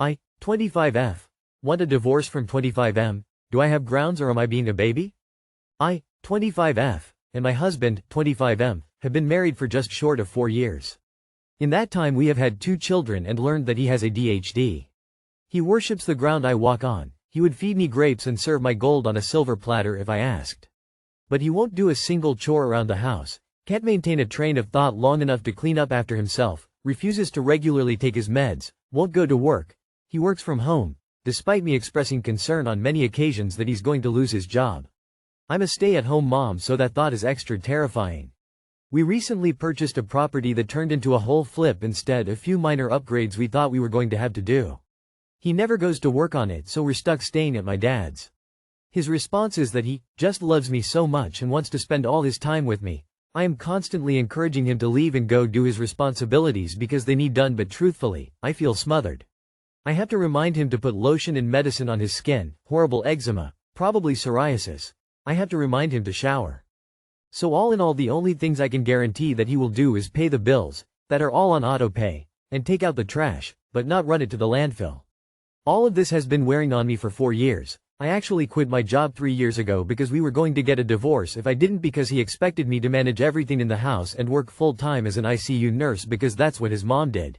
I, 25F. Want a divorce from 25M? Do I have grounds or am I being a baby? I, 25F, and my husband, 25M, have been married for just short of 4 years. In that time we have had 2 children and learned that he has ADHD. He worships the ground I walk on. He would feed me grapes and serve my gold on a silver platter if I asked. But he won't do a single chore around the house, can't maintain a train of thought long enough to clean up after himself, refuses to regularly take his meds, won't go to work. He works from home, despite me expressing concern on many occasions that he's going to lose his job. I'm a stay-at-home mom, so that thought is extra terrifying. We recently purchased a property that turned into a whole flip instead, a few minor upgrades we thought we were going to have to do. He never goes to work on it, so we're stuck staying at my dad's. His response is that he just loves me so much and wants to spend all his time with me. I am constantly encouraging him to leave and go do his responsibilities because they need done, but truthfully, I feel smothered. I have to remind him to put lotion and medicine on his skin, horrible eczema, probably psoriasis. I have to remind him to shower. So all in all, the only things I can guarantee that he will do is pay the bills, that are all on auto pay, and take out the trash, but not run it to the landfill. All of this has been wearing on me for 4 years. I actually quit my job 3 years ago because we were going to get a divorce if I didn't, because he expected me to manage everything in the house and work full-time as an ICU nurse because that's what his mom did.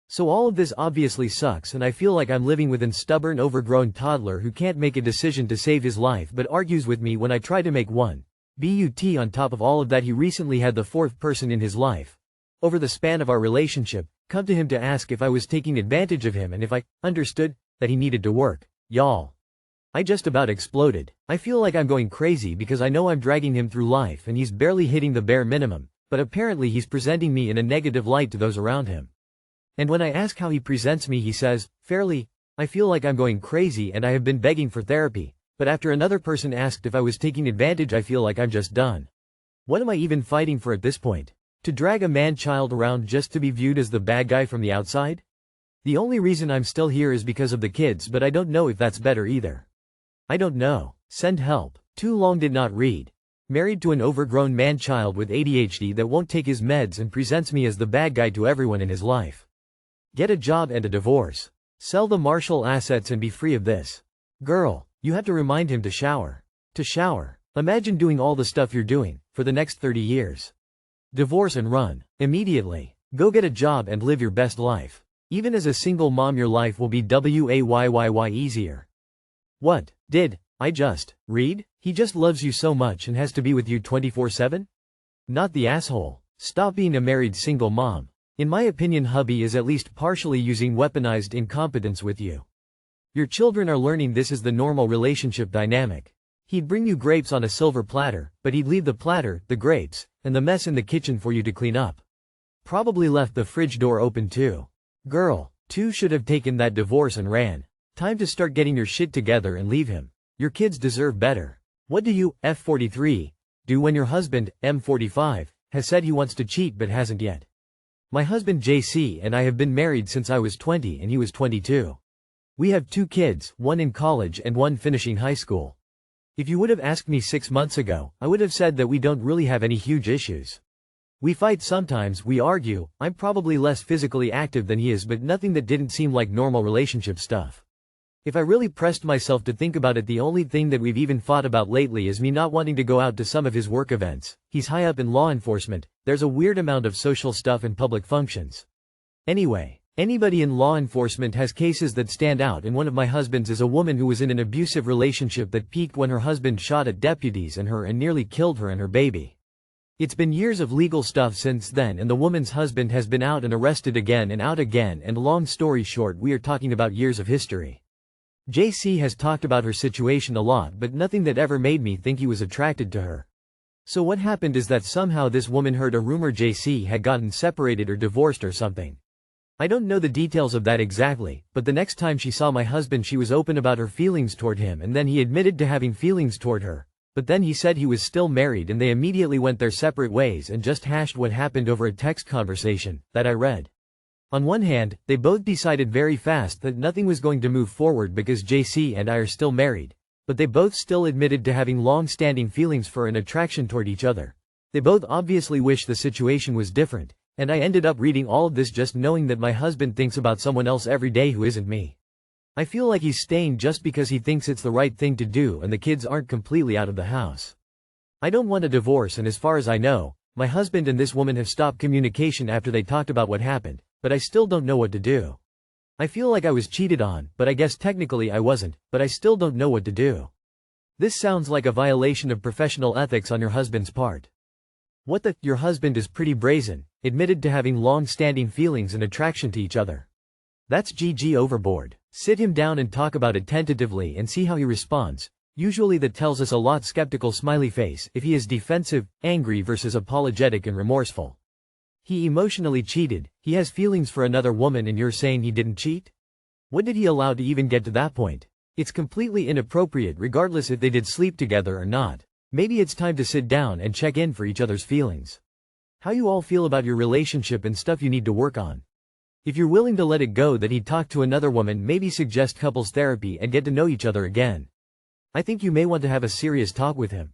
So all of this obviously sucks, and I feel like I'm living with a stubborn, overgrown toddler who can't make a decision to save his life but argues with me when I try to make one. But on top of all of that, he recently had the 4th person in his life, over the span of our relationship, come to him to ask if I was taking advantage of him and if I understood that he needed to work. Y'all, I just about exploded. I feel like I'm going crazy because I know I'm dragging him through life and he's barely hitting the bare minimum, but apparently he's presenting me in a negative light to those around him. And when I ask how he presents me, he says, fairly, I feel like I'm going crazy and I have been begging for therapy, but after another person asked if I was taking advantage, I feel like I'm just done. What am I even fighting for at this point? To drag a man-child around just to be viewed as the bad guy from the outside? The only reason I'm still here is because of the kids, but I don't know if that's better either. I don't know. Send help. Too long did not read. Married to an overgrown man-child with ADHD that won't take his meds and presents me as the bad guy to everyone in his life. Get a job and a divorce. Sell the Marshall assets and be free of this. Girl, you have to remind him to shower. To shower. Imagine doing all the stuff you're doing, for the next 30 years. Divorce and run. Immediately. Go get a job and live your best life. Even as a single mom, your life will be way easier. What did I just read? He just loves you so much and has to be with you 24/7? Not the asshole. Stop being a married single mom. In my opinion, hubby is at least partially using weaponized incompetence with you. Your children are learning this is the normal relationship dynamic. He'd bring you grapes on a silver platter, but he'd leave the platter, the grapes, and the mess in the kitchen for you to clean up. Probably left the fridge door open too. Girl, 2 should have taken that divorce and ran. Time to start getting your shit together and leave him. Your kids deserve better. What do you, F43, do when your husband, M45, has said he wants to cheat but hasn't yet? My husband JC and I have been married since I was 20 and he was 22. We have 2 kids, one in college and one finishing high school. If you would have asked me 6 months ago, I would have said that we don't really have any huge issues. We fight sometimes, we argue, I'm probably less physically active than he is, but nothing that didn't seem like normal relationship stuff. If I really pressed myself to think about it, the only thing that we've even fought about lately is me not wanting to go out to some of his work events. He's high up in law enforcement, there's a weird amount of social stuff and public functions. Anyway, anybody in law enforcement has cases that stand out, and one of my husband's is a woman who was in an abusive relationship that peaked when her husband shot at deputies and nearly killed her and her baby. It's been years of legal stuff since then, and the woman's husband has been out and arrested again and out again, and long story short, we are talking about years of history. JC has talked about her situation a lot, but nothing that ever made me think he was attracted to her. So what happened is that somehow this woman heard a rumor JC had gotten separated or divorced or something. I don't know the details of that exactly, but the next time she saw my husband she was open about her feelings toward him, and then he admitted to having feelings toward her. But then he said he was still married and they immediately went their separate ways and just hashed what happened over a text conversation that I read. On one hand, they both decided very fast that nothing was going to move forward because JC and I are still married, but they both still admitted to having long-standing feelings for and attraction toward each other. They both obviously wish the situation was different, and I ended up reading all of this just knowing that my husband thinks about someone else every day who isn't me. I feel like he's staying just because he thinks it's the right thing to do and the kids aren't completely out of the house. I don't want a divorce, and as far as I know, my husband and this woman have stopped communication after they talked about what happened, but I still don't know what to do. I feel like I was cheated on, but I guess technically I wasn't, but I still don't know what to do. This sounds like a violation of professional ethics on your husband's part. What the? Your husband is pretty brazen, admitted to having long-standing feelings and attraction to each other. That's GG overboard. Sit him down and talk about it tentatively and see how he responds. Usually that tells us a lot. Skeptical smiley face if he is defensive, angry versus apologetic and remorseful. He emotionally cheated, he has feelings for another woman, and you're saying he didn't cheat? What did he allow to even get to that point? It's completely inappropriate regardless if they did sleep together or not. Maybe it's time to sit down and check in for each other's feelings. How you all feel about your relationship and stuff you need to work on. If you're willing to let it go that he talked to another woman, maybe suggest couples therapy and get to know each other again. I think you may want to have a serious talk with him.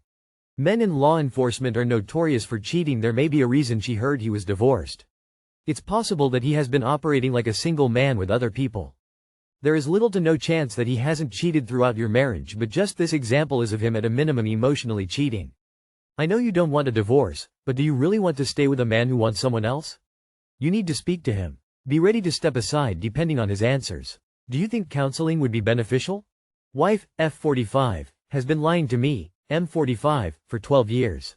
Men in law enforcement are notorious for cheating. There may be a reason she heard he was divorced. It's possible that he has been operating like a single man with other people. There is little to no chance that he hasn't cheated throughout your marriage, but just this example is of him at a minimum emotionally cheating. I know you don't want a divorce, but do you really want to stay with a man who wants someone else? You need to speak to him. Be ready to step aside depending on his answers. Do you think counseling would be beneficial? Wife, F45, has been lying to me, M45, for 12 years.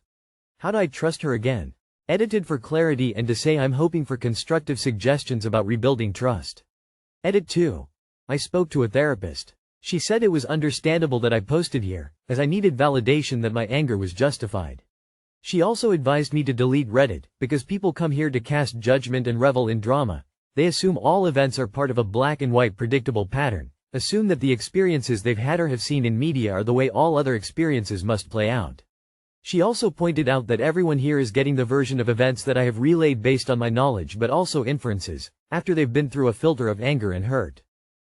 How do I trust her again? Edited for clarity and to say I'm hoping for constructive suggestions about rebuilding trust. Edit 2. I spoke to a therapist. She said it was understandable that I posted here, as I needed validation that my anger was justified. She also advised me to delete Reddit, because people come here to cast judgment and revel in drama. They assume all events are part of a black and white predictable pattern, assume that the experiences they've had or have seen in media are the way all other experiences must play out. She also pointed out that everyone here is getting the version of events that I have relayed based on my knowledge, but also inferences, after they've been through a filter of anger and hurt.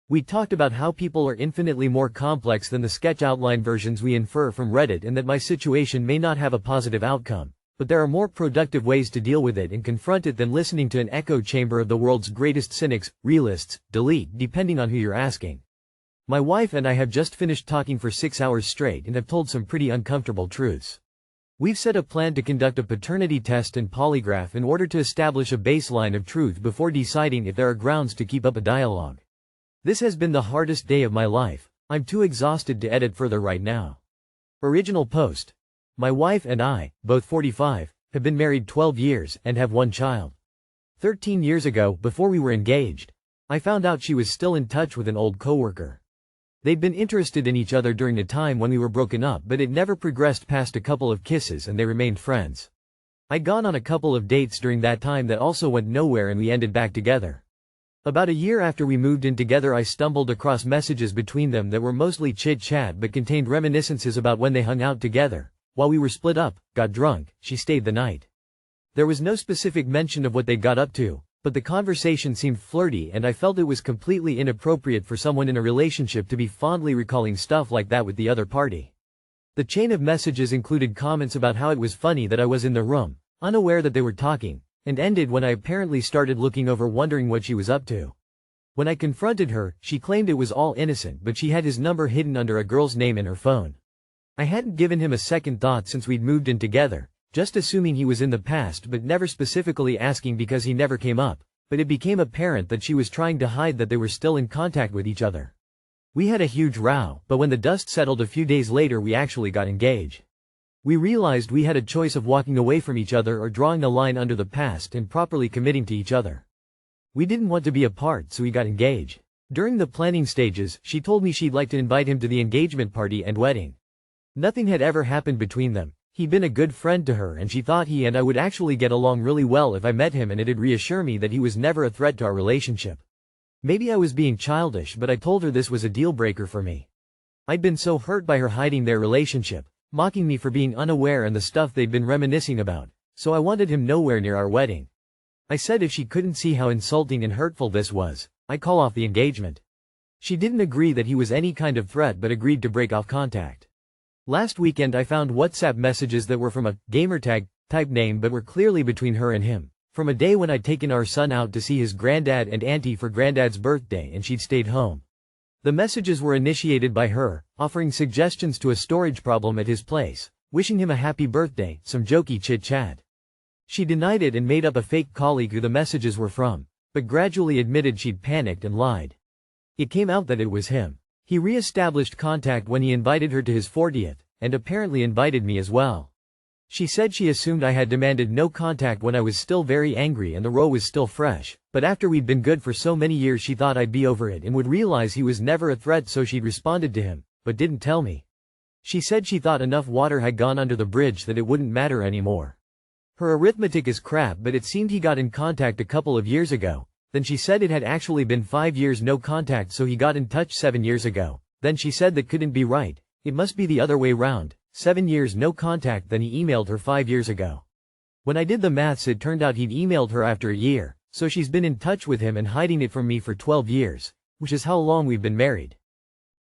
We talked about how people are infinitely more complex than the sketch outline versions we infer from Reddit, and that my situation may not have a positive outcome, but there are more productive ways to deal with it and confront it than listening to an echo chamber of the world's greatest cynics, realists, delete depending on who you're asking. My wife and I have just finished talking for 6 hours straight and have told some pretty uncomfortable truths. We've set a plan to conduct a paternity test and polygraph in order to establish a baseline of truth before deciding if there are grounds to keep up a dialogue. This has been the hardest day of my life. I'm too exhausted to edit further right now. Original post. My wife and I, both 45, have been married 12 years and have one child. 13 years ago, before we were engaged, I found out she was still in touch with an old coworker. They'd been interested in each other during the time when we were broken up, but it never progressed past a couple of kisses and they remained friends. I'd gone on a couple of dates during that time that also went nowhere and we ended back together. About a year after we moved in together, I stumbled across messages between them that were mostly chit-chat but contained reminiscences about when they hung out together. While we were split up, got drunk, she stayed the night. There was no specific mention of what they got up to, but the conversation seemed flirty and I felt it was completely inappropriate for someone in a relationship to be fondly recalling stuff like that with the other party. The chain of messages included comments about how it was funny that I was in the room, unaware that they were talking, and ended when I apparently started looking over wondering what she was up to. When I confronted her, she claimed it was all innocent, but she had his number hidden under a girl's name in her phone. I hadn't given him a second thought since we'd moved in together, just assuming he was in the past but never specifically asking because he never came up, but it became apparent that she was trying to hide that they were still in contact with each other. We had a huge row, but when the dust settled a few days later we actually got engaged. We realized we had a choice of walking away from each other or drawing a line under the past and properly committing to each other. We didn't want to be apart, so we got engaged. During the planning stages, she told me she'd like to invite him to the engagement party and wedding. Nothing had ever happened between them. He'd been a good friend to her and she thought he and I would actually get along really well if I met him, and it'd reassure me that he was never a threat to our relationship. Maybe I was being childish, but I told her this was a deal breaker for me. I'd been so hurt by her hiding their relationship, mocking me for being unaware and the stuff they'd been reminiscing about, so I wanted him nowhere near our wedding. I said if she couldn't see how insulting and hurtful this was, I'd call off the engagement. She didn't agree that he was any kind of threat but agreed to break off contact. Last weekend I found WhatsApp messages that were from a gamertag type name but were clearly between her and him, from a day when I'd taken our son out to see his granddad and auntie for granddad's birthday and she'd stayed home. The messages were initiated by her, offering suggestions to a storage problem at his place, wishing him a happy birthday, some jokey chit-chat. She denied it and made up a fake colleague who the messages were from, but gradually admitted she'd panicked and lied. It came out that it was him. He re-established contact when he invited her to his 40th, and apparently invited me as well. She said she assumed I had demanded no contact when I was still very angry and the row was still fresh, but after we'd been good for so many years she thought I'd be over it and would realize he was never a threat, so she'd responded to him, but didn't tell me. She said she thought enough water had gone under the bridge that it wouldn't matter anymore. Her arithmetic is crap, but it seemed he got in contact a couple of years ago. Then she said it had actually been 5 years no contact, so he got in touch 7 years ago. Then she said that couldn't be right. It must be the other way round. 7 years no contact, then he emailed her 5 years ago. When I did the maths, it turned out he'd emailed her after a year, so she's been in touch with him and hiding it from me for 12 years, which is how long we've been married.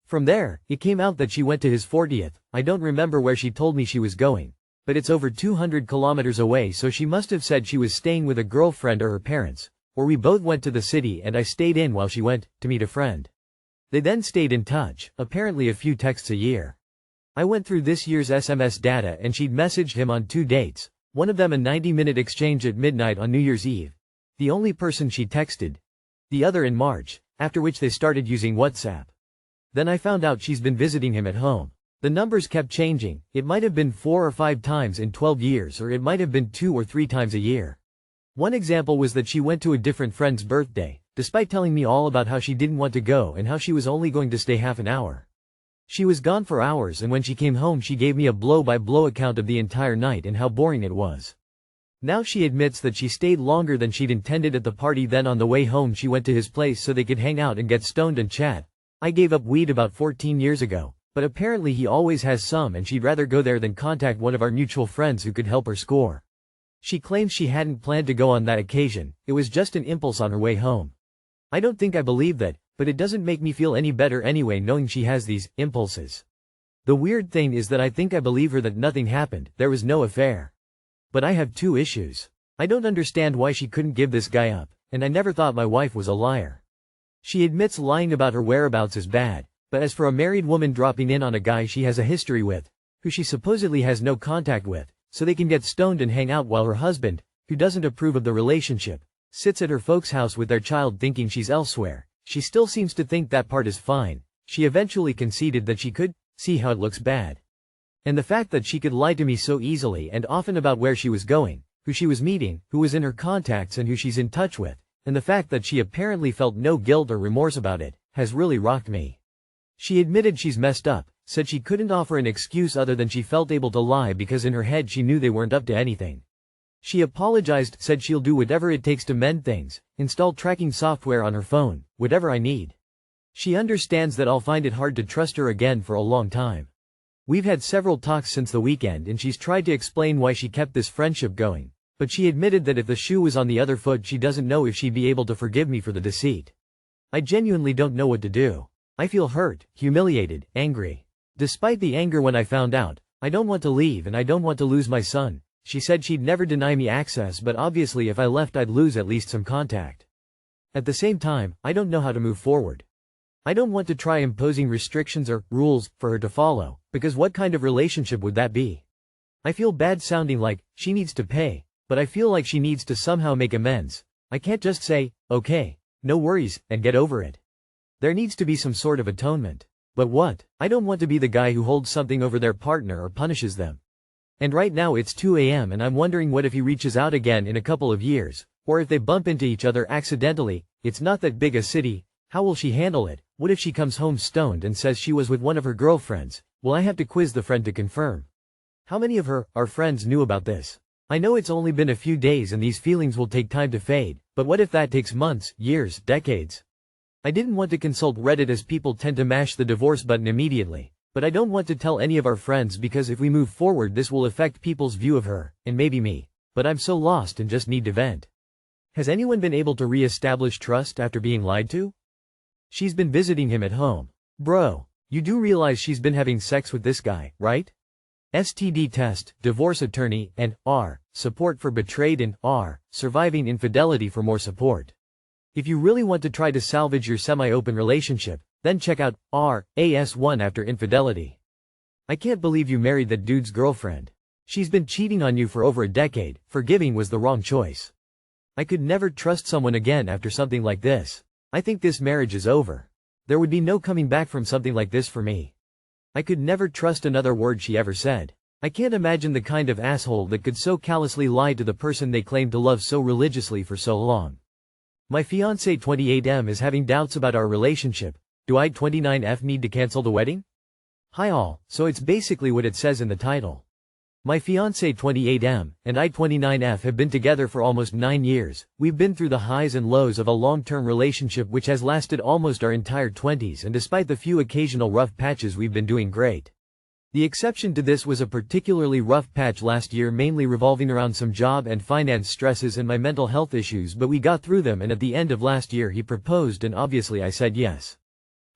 From there, it came out that she went to his 40th. I don't remember where she told me she was going, but it's over 200 kilometers away, so she must have said she was staying with a girlfriend or her parents, or we both went to the city and I stayed in while she went to meet a friend. They then stayed in touch, apparently a few texts a year. I went through this year's SMS data and she'd messaged him on 2 dates, one of them a 90-minute exchange at midnight on New Year's Eve, the only person she texted, the other in March, after which they started using WhatsApp. Then I found out she's been visiting him at home. The numbers kept changing. It might have been 4 or 5 times in 12 years, or it might have been 2 or 3 times a year. One example was that she went to a different friend's birthday, despite telling me all about how she didn't want to go and how she was only going to stay half an hour. She was gone for hours, and when she came home she gave me a blow-by-blow account of the entire night and how boring it was. Now she admits that she stayed longer than she'd intended at the party. Then on the way home she went to his place so they could hang out and get stoned and chat. I gave up weed about 14 years ago, but apparently he always has some and she'd rather go there than contact one of our mutual friends who could help her score. She claims she hadn't planned to go on that occasion, it was just an impulse on her way home. I don't think I believe that, but it doesn't make me feel any better anyway knowing she has these impulses. The weird thing is that I think I believe her that nothing happened, there was no affair. But I have 2 issues. I don't understand why she couldn't give this guy up, and I never thought my wife was a liar. She admits lying about her whereabouts is bad, but as for a married woman dropping in on a guy she has a history with, who she supposedly has no contact with, so they can get stoned and hang out while her husband, who doesn't approve of the relationship, sits at her folks' house with their child thinking she's elsewhere, she still seems to think that part is fine. She eventually conceded that she could see how it looks bad. And the fact that she could lie to me so easily and often about where she was going, who she was meeting, who was in her contacts and who she's in touch with, and the fact that she apparently felt no guilt or remorse about it, has really rocked me. She admitted she's messed up, said she couldn't offer an excuse other than she felt able to lie because in her head she knew they weren't up to anything. She apologized, said she'll do whatever it takes to mend things, install tracking software on her phone, whatever I need. She understands that I'll find it hard to trust her again for a long time. We've had several talks since the weekend and she's tried to explain why she kept this friendship going, but she admitted that if the shoe was on the other foot she doesn't know if she'd be able to forgive me for the deceit. I genuinely don't know what to do. I feel hurt, humiliated, angry. Despite the anger when I found out, I don't want to leave and I don't want to lose my son. She said she'd never deny me access, but obviously if I left I'd lose at least some contact. At the same time, I don't know how to move forward. I don't want to try imposing restrictions or rules for her to follow, because what kind of relationship would that be? I feel bad sounding like she needs to pay, but I feel like she needs to somehow make amends. I can't just say, okay, no worries, and get over it. There needs to be some sort of atonement. But what? I don't want to be the guy who holds something over their partner or punishes them. And right now it's 2 a.m. and I'm wondering what if he reaches out again in a couple of years, or if they bump into each other accidentally. It's not that big a city. How will she handle it? What if she comes home stoned and says she was with one of her girlfriends? Will I have to quiz the friend to confirm? How many of our friends knew about this? I know it's only been a few days and these feelings will take time to fade, but what if that takes months, years, decades? I didn't want to consult Reddit as people tend to mash the divorce button immediately, but I don't want to tell any of our friends because if we move forward this will affect people's view of her, and maybe me. But I'm so lost and just need to vent. Has anyone been able to re-establish trust after being lied to? She's been visiting him at home. Bro, you do realize she's been having sex with this guy, right? STD test, divorce attorney, and support for betrayed and surviving infidelity for more support. If you really want to try to salvage your semi-open relationship, Then check out RAS1 after infidelity. I can't believe you married that dude's girlfriend. She's been cheating on you for over a decade. Forgiving was the wrong choice. I could never trust someone again after something like this. I think this marriage is over. There would be no coming back from something like this for me. I could never trust another word she ever said. I can't imagine the kind of asshole that could so callously lie to the person they claim to love so religiously for so long. My fiancé 28M is having doubts about our relationship. Do I 29F need to cancel the wedding? Hi all, so it's basically what it says in the title. My fiancé 28M and I 29F have been together for almost 9 years. We've been through the highs and lows of a long-term relationship which has lasted almost our entire 20s, and despite the few occasional rough patches we've been doing great. The exception to this was a particularly rough patch last year, mainly revolving around some job and finance stresses and my mental health issues, but we got through them, and at the end of last year he proposed and obviously I said yes.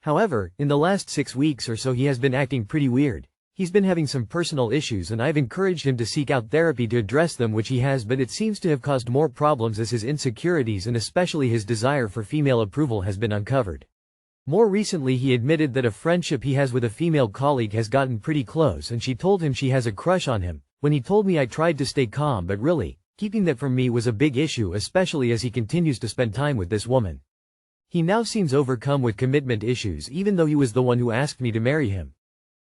However, in the last 6 weeks or so he has been acting pretty weird. He's been having some personal issues and I've encouraged him to seek out therapy to address them, which he has, but it seems to have caused more problems as his insecurities and especially his desire for female approval has been uncovered. More recently he admitted that a friendship he has with a female colleague has gotten pretty close and she told him she has a crush on him. When he told me, I tried to stay calm, but really, keeping that from me was a big issue, especially as he continues to spend time with this woman. He now seems overcome with commitment issues even though he was the one who asked me to marry him.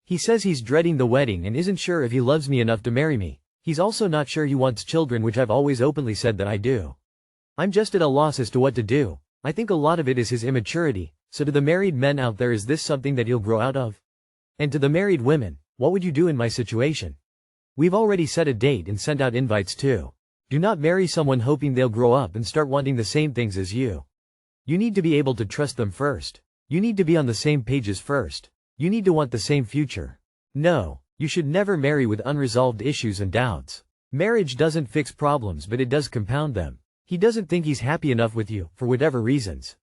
He says he's dreading the wedding and isn't sure if he loves me enough to marry me. He's also not sure he wants children, which I've always openly said that I do. I'm just at a loss as to what to do. I think a lot of it is his immaturity. So to the married men out there, is this something that he'll grow out of? And to the married women, what would you do in my situation? We've already set a date and sent out invites too. Do not marry someone hoping they'll grow up and start wanting the same things as you. You need to be able to trust them first. You need to be on the same pages first. You need to want the same future. No, you should never marry with unresolved issues and doubts. Marriage doesn't fix problems, but it does compound them. He doesn't think he's happy enough with you, for whatever reasons.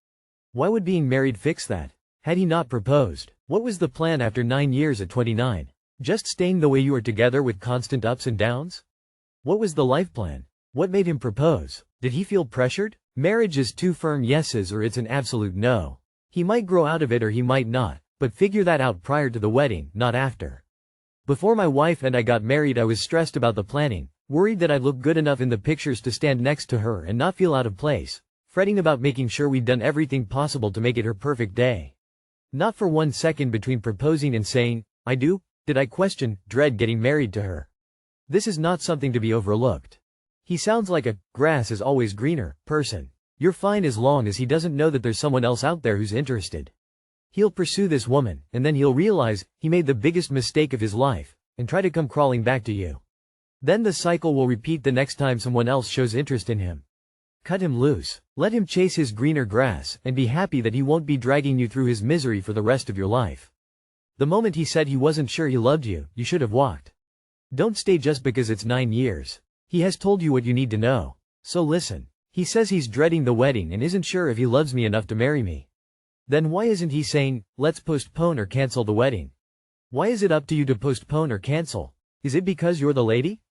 Why would being married fix that? Had he not proposed? What was the plan after 9 years at 29? Just staying the way you were together with constant ups and downs? What was the life plan? What made him propose? Did he feel pressured? Marriage is 2 firm yeses or it's an absolute no. He might grow out of it or he might not, but figure that out prior to the wedding, not after. Before my wife and I got married, I was stressed about the planning, worried that I'd look good enough in the pictures to stand next to her and not feel out of place, fretting about making sure we'd done everything possible to make it her perfect day. Not for 1 second between proposing and saying, I do, did I question, dread getting married to her. This is not something to be overlooked. He sounds like a grass is always greener person. You're fine as long as he doesn't know that there's someone else out there who's interested. He'll pursue this woman, and then he'll realize he made the biggest mistake of his life, and try to come crawling back to you. Then the cycle will repeat the next time someone else shows interest in him. Cut him loose. Let him chase his greener grass, and be happy that he won't be dragging you through his misery for the rest of your life. The moment he said he wasn't sure he loved you, you should have walked. Don't stay just because it's 9 years. He has told you what you need to know. So listen. He says he's dreading the wedding and isn't sure if he loves me enough to marry me. Then why isn't he saying, let's postpone or cancel the wedding? Why is it up to you to postpone or cancel? Is it because you're the lady?